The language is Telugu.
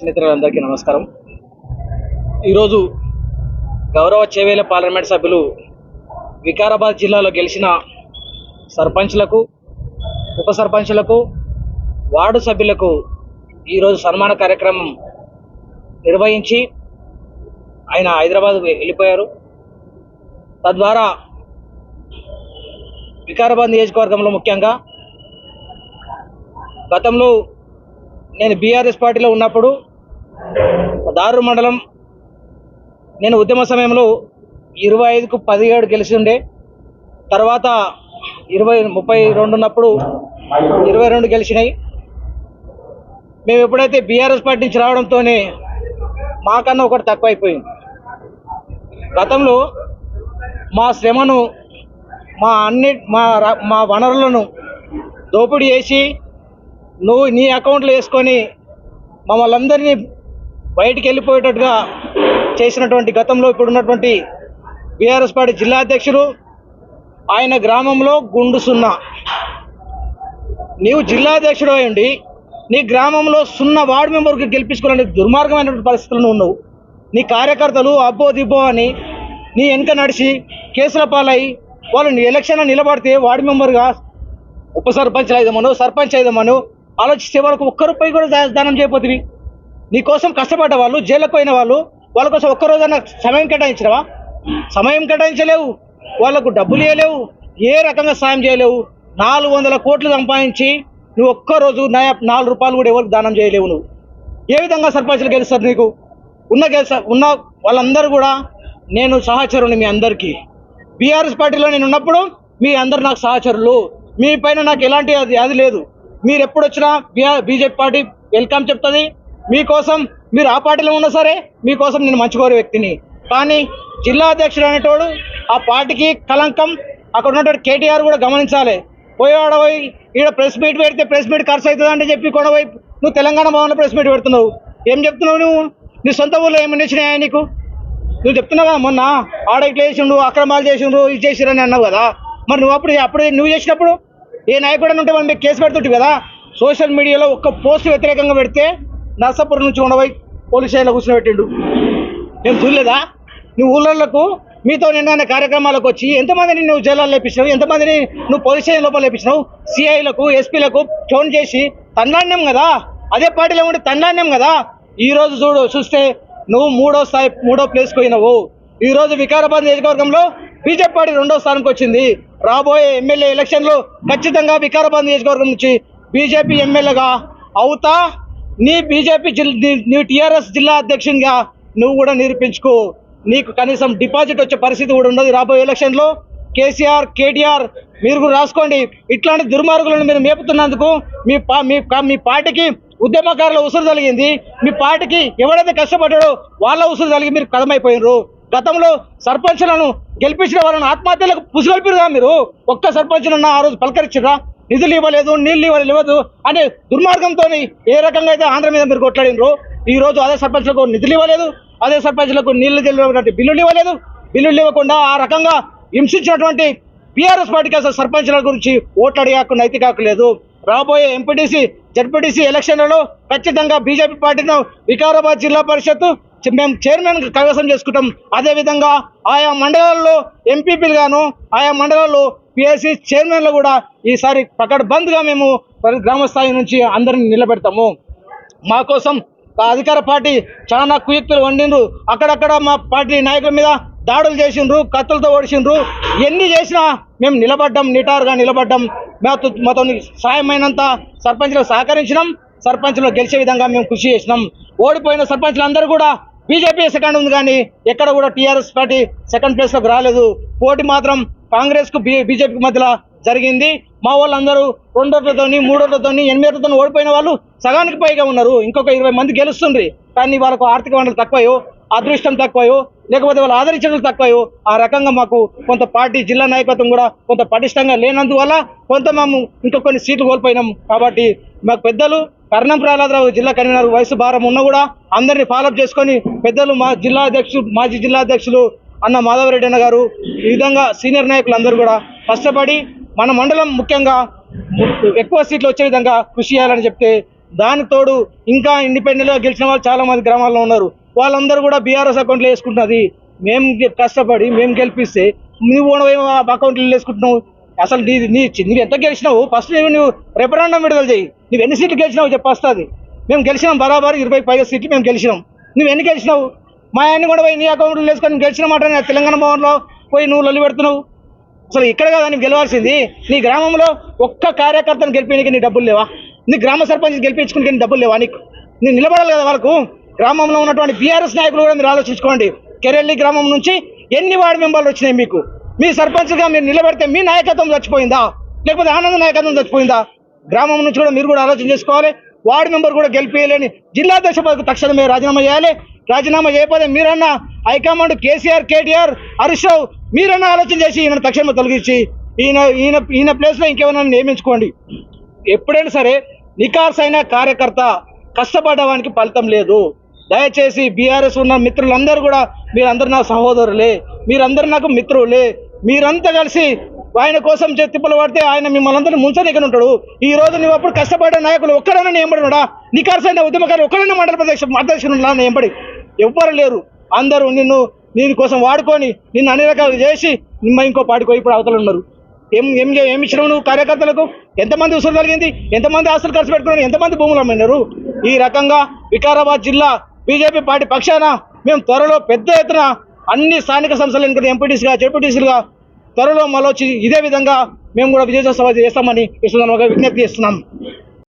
మిత్రులందరికీ నమస్కారం. ఈరోజు గౌరవ చేవేల పార్లమెంట్ సభ్యులు వికారాబాద్ జిల్లాలో గెలిచిన సర్పంచ్లకు, ఉప సర్పంచ్లకు, వార్డు సభ్యులకు ఈరోజు సన్మాన కార్యక్రమం నిర్వహించి ఆయన హైదరాబాద్ వెళ్ళిపోయారు. తద్వారా వికారాబాద్ నియోజకవర్గంలో ముఖ్యంగా గతంలో నేను బీఆర్ఎస్ పార్టీలో ఉన్నప్పుడు దారు మండలం నేను ఉద్యమ సమయంలో 25కు 17 గెలిచి ఉండే. తర్వాత 32 ఉన్నప్పుడు 22 గెలిచినాయి. మేము ఎప్పుడైతే బీఆర్ఎస్ పార్టీ నుంచి రావడంతోనే మాకన్నా ఒకటి తక్కువైపోయింది. గతంలో మా శ్రమను, మా వనరులను దోపిడీ చేసి నువ్వు నీ అకౌంట్లో వేసుకొని మమ్మల్ని అందరినీ బయటికి వెళ్ళిపోయేటట్టుగా చేసినటువంటి గతంలో ఇప్పుడున్నటువంటి బీఆర్ఎస్ పార్టీ జిల్లా అధ్యక్షుడు, ఆయన గ్రామంలో గుండు సున్నా. నీవు జిల్లా అధ్యక్షుడు అయ్యండి నీ గ్రామంలో 0 వార్డు మెంబర్కి గెలిపించుకోవాలని దుర్మార్గమైనటువంటి పరిస్థితులను ఉన్నావు. నీ కార్యకర్తలు అబ్బో దిబ్బో అని నీ వెనుక నడిచి కేసుల పాలై వాళ్ళు నీ ఎలక్షన్లో నిలబడితే వార్డు మెంబర్గా ఉప సర్పంచ్ అయిదామను, సర్పంచ్ అయిదామను ఆలోచిస్తే వాళ్ళకు ₹1 కూడా దానం చేయబోతుంది. నీకోసం కష్టపడ్డ వాళ్ళు, జైలుకు పోయిన వాళ్ళు, వాళ్ళ కోసం ఒక్కరోజన్నా సమయం కేటాయించినవా? సమయం కేటాయించలేవు, వాళ్ళకు డబ్బులు ఇవ్వలేవు, ఏ రకంగా సాయం చేయలేవు. 400 కోట్లు సంపాదించి నువ్వు ఒక్కరోజు ₹4 కూడా ఎవరికి దానం చేయలేవు. నువ్వు ఏ విధంగా సర్పంచ్లు గెలుస్తారు? నీకు ఉన్న వాళ్ళందరూ కూడా నేను సహచరుని. మీ అందరికీ బీఆర్ఎస్ పార్టీలో నేను ఉన్నప్పుడు మీ అందరు నాకు సహచరులు. మీ పైన నాకు ఎలాంటి అది లేదు. మీరు ఎప్పుడు వచ్చినా బీజేపీ పార్టీ వెల్కమ్ చెప్తుంది. మీకోసం మీరు ఆ పార్టీలో ఉన్నా సరే మీకోసం నేను మంచి కోరే వ్యక్తిని. కానీ జిల్లా అధ్యక్షుడు అనేటోడు ఆ పార్టీకి కలంకం. అక్కడ ఉన్నటువంటి కేటీఆర్ కూడా గమనించాలి. పోయి ఈడ ప్రెస్ మీట్ పెడితే ప్రెస్ మీట్ ఖర్చు అవుతుంది అంటే చెప్పి కూడా పోయి నువ్వు తెలంగాణ భవన్లో ప్రెస్ మీట్ పెడుతున్నావు. ఏం చెప్తున్నావు నువ్వు? నీ సొంత ఊళ్ళో ఏమని వచ్చినాయా నీకు? నువ్వు చెప్తున్నావు కదా మొన్న ఆడ ఇట్లా చేసిండు, అక్రమాలు చేసిండ్రు, ఇది చేసిరని అన్నావు కదా. మరి నువ్వు అప్పుడు నువ్వు చేసినప్పుడు ఏ నాయకుడు ఉంటే మనం కేసు పెడుతుంటే కదా. సోషల్ మీడియాలో ఒక్క పోస్ట్ వ్యతిరేకంగా పెడితే నర్సాపురం నుంచి ఉండబోయి పోలీస్ స్టేషన్లో కూర్చోబెట్టిండు. నేను చూడలేదా? నువ్వు ఊళ్ళకు మీతో నిన్న కార్యక్రమాలకు వచ్చి ఎంతమందిని నువ్వు జైల్లో లేపించినావు, ఎంతమందిని నువ్వు పోలీస్ స్టేషన్ లోపల లేపించినావు? సిఐలకు, ఎస్పీలకు ఫోన్ చేసి తన్నాన్యం కదా. అదే పార్టీలో ఉంటే తన్నాన్యం కదా. ఈరోజు చూస్తే నువ్వు 3వ ప్లేస్కి పోయినావు. ఈరోజు వికారాబాద్ నియోజకవర్గంలో బీజేపీ పార్టీ 2వ స్థానానికి వచ్చింది. రాబోయే ఎమ్మెల్యే ఎలక్షన్లో ఖచ్చితంగా వికారాబాద్ నియోజకవర్గం నుంచి బీజేపీ ఎమ్మెల్యేగా అవుతా. నీ టీఆర్ఎస్ జిల్లా అధ్యక్షునిగా నువ్వు కూడా నిరూపించుకో. నీకు కనీసం డిపాజిట్ వచ్చే పరిస్థితి కూడా ఉండదు రాబోయే ఎలక్షన్లో. కేసీఆర్, కేటీఆర్ మీరు కూడా రాసుకోండి. ఇట్లాంటి దుర్మార్గులను మీరు మేపుతున్నందుకు మీ పార్టీకి ఉద్యమకారుల ఉసురు జరిగింది. మీ పార్టీకి ఎవరైతే కష్టపడ్డాడో వాళ్ళ ఉసురు జరిగి మీరు కథమైపోయినరు. గతంలో సర్పంచ్లను గెలిపించిన వాళ్ళని ఆత్మహత్యలకు పుసుగొల్పిరుగా. మీరు ఒక్క సర్పంచ్ను ఆ రోజు పలకరించిరా? నిధులు ఇవ్వలేదు, నీళ్ళు ఇవ్వలేదు అనే దుర్మార్గంతో ఏ రకంగా అయితే ఆంధ్ర మీద మీరు కొట్లాడినరు. ఈ రోజు అదే సర్పంచ్లకు నిధులు ఇవ్వలేదు, అదే సర్పంచ్లకు నీళ్లు బిల్లులు ఇవ్వలేదు. బిల్లులు ఇవ్వకుండా ఆ రకంగా హింసించినటువంటి బీఆర్ఎస్ పార్టీకి అసలు సర్పంచ్ల గురించి ఓట్లాడి నైతిక హక్కు లేదు. రాబోయే ఎంపీటీసీ, జడ్పీటీసీ ఎలక్షన్లలో ఖచ్చితంగా బీజేపీ పార్టీను వికారాబాద్ జిల్లా పరిషత్తు మేము చైర్మన్ కైవసం చేసుకుంటాం. అదేవిధంగా ఆయా మండలాల్లో ఎంపీపీలు గాను, ఆయా మండలాల్లో పిఎస్సి చైర్మన్లు కూడా ఈసారి పకడ్బంద్గా మేము గ్రామ స్థాయి నుంచి అందరిని నిలబెడతాము. మా కోసం అధికార పార్టీ చాలా కుయుక్తులు వండిండ్రు. అక్కడక్కడ మా పార్టీ నాయకుల మీద దాడులు చేసిండ్రు, కత్తులతో ఓడిసిండ్రు. ఎన్ని చేసినా మేము నిలబడ్డాం, నిటారుగా నిలబడ్డాం. మాతో సాయమైనంత సర్పంచ్లకు సహకరించినాం. సర్పంచ్లో గెలిచే విధంగా మేము కృషి చేసినాం. ఓడిపోయిన సర్పంచ్లందరూ కూడా బీజేపీ సెకండ్ ఉంది, కానీ ఎక్కడ కూడా టీఆర్ఎస్ పార్టీ సెకండ్ ప్లేస్లోకి రాలేదు. పోటీ మాత్రం కాంగ్రెస్కు బీజేపీకి మధ్యలో జరిగింది. మా వాళ్ళందరూ 2 ఓట్లతోని, 3 ఓట్లతోని, 8 ఓట్లతో ఓడిపోయిన వాళ్ళు సగానికి పైగా ఉన్నారు. ఇంకొక 20 మంది గెలుస్తుండ్రి. కానీ వాళ్ళకు ఆర్థిక వనరులు తక్కువయో, అదృష్టం తక్కువయో, లేకపోతే వాళ్ళు ఆదరించడం తక్కువయో ఆ రకంగా మాకు కొంత పార్టీ జిల్లా నాయకత్వం కూడా కొంత పటిష్టంగా లేనందువల్ల కొంత మేము కొన్ని సీట్లు కోల్పోయినాం. కాబట్టి మాకు పెద్దలు కర్ణం ప్రహ్లాదరావు జిల్లా కన్వీనర్ వయసు భారం ఉన్నా కూడా అందరినీ ఫాలోఅప్ చేసుకొని పెద్దలు మాజీ జిల్లా అధ్యక్షులు అన్న మాధవరెడ్డి అన్న గారు, ఈ విధంగా సీనియర్ నాయకులు అందరూ కూడా కష్టపడి మన మండలం ముఖ్యంగా ఎక్కువ సీట్లు వచ్చే విధంగా కృషి చేయాలని చెప్తే దానికి తోడు ఇంకా ఇండిపెండెంట్గా గెలిచిన వాళ్ళు చాలా మంది గ్రామాల్లో ఉన్నారు. వాళ్ళందరూ కూడా బీఆర్ఎస్ అకౌంట్లో వేసుకుంటున్నది. మేము కష్టపడి మేము గెలిపిస్తే నువ్వు అకౌంట్లో వేసుకుంటున్నావు. అసలు నువ్వు ఎంత గెలిచినావు ఫస్ట్ నువ్వు రెఫరెండం విడుదల చేయి. నువ్వు ఎన్ని సీట్లు గెలిచినావు చెప్పి వస్తుంది. మేము గెలిచినాం బరాబర్ 20 పైగా సీట్లు మేము గెలిచినాం. నువ్వు ఎన్ని గెలిచినావు? మా అన్ని కూడా పోయి నీ అకౌంట్లో వేసుకొని గెలిచిన మాట తెలంగాణ భవన్లో పోయి నువ్వు లొల్లి పెడుతున్నావు. అసలు ఇక్కడ కదా నీకు గెలవాల్సింది. నీ గ్రామంలో ఒక్క కార్యకర్తను గెలిపేయడానికి నీ డబ్బులు లేవా? నీ గ్రామ సర్పంచ్ గెలిపించుకుని నీ డబ్బులు లేవా? నీకు నిలబడాలి కదా వాళ్ళకు. గ్రామంలో ఉన్నటువంటి బీఆర్ఎస్ నాయకులు కూడా మీరు ఆలోచించుకోండి. కెరెల్లి గ్రామం నుంచి ఎన్ని వార్డు మెంబర్లు వచ్చినాయి మీకు? మీ సర్పంచ్గా మీరు నిలబెడితే మీ నాయకత్వం చచ్చిపోయిందా, లేకపోతే ఆనంద నాయకత్వం చచ్చిపోయిందా? గ్రామం నుంచి కూడా మీరు కూడా ఆలోచన చేసుకోవాలి. వార్డు మెంబర్ కూడా గెలిపేయాలని జిల్లా అధ్యక్ష పదవికి తక్షణమే రాజీనామా చేయాలి. రాజీనామా చేయకపోతే మీరన్నా హైకమాండ్ కేసీఆర్, కేటీఆర్, హరీష్ రావు మీరన్నా ఆలోచన చేసి ఈయన తక్షణమే తొలగించి ఈయన ప్లేస్లో ఇంకేమైనా నియమించుకోండి. ఎప్పుడైనా సరే నికార్స్ అయిన కార్యకర్త కష్టపడ్డవానికి ఫలితం లేదు. దయచేసి బీఆర్ఎస్ ఉన్న మిత్రులందరూ కూడా మీరందరూ నా సహోదరులే, మీరందరూ నాకు మిత్రులే. మీరంతా కలిసి ఆయన కోసం తిప్పలు పడితే ఆయన మిమ్మల్ని అందరినీ ముంచదగ్గర ఉంటాడు. ఈ రోజు నువ్వు అప్పుడు కష్టపడ్డ నాయకులు ఒక్కడైనా నింబడినాడా? నికార్స్ అయిన ఉద్యమకారులు ఒక్కడైనా మండల అధ్యక్షుడు నింబడి ఎవ్వరు లేరు. అందరూ నీ కోసం వాడుకొని నిన్ను అన్ని రకాలు చేసి ఇంకో పాటికి ఇప్పుడు అవతల ఉన్నారు. ఏం ఇచ్చినావు నువ్వు కార్యకర్తలకు? ఎంతమంది ఉసురు కలిగింది? ఎంతమంది ఆస్తులు ఖర్చు పెట్టుకున్నారు? ఎంతమంది భూములు అమ్మినారు? ఈ రకంగా వికారాబాద్ జిల్లా బీజేపీ పార్టీ పక్షాన మేము త్వరలో పెద్ద ఎత్తున అన్ని స్థానిక సంస్థలు ఎన్నికలు ఎంపీటీసీగా, జెడ్పీటీసీలుగా త్వరలో మళ్ళీ ఇదే విధంగా మేము కూడా విజయోత్సవ సభ చేస్తామని విజ్ఞప్తి చేస్తున్నాం.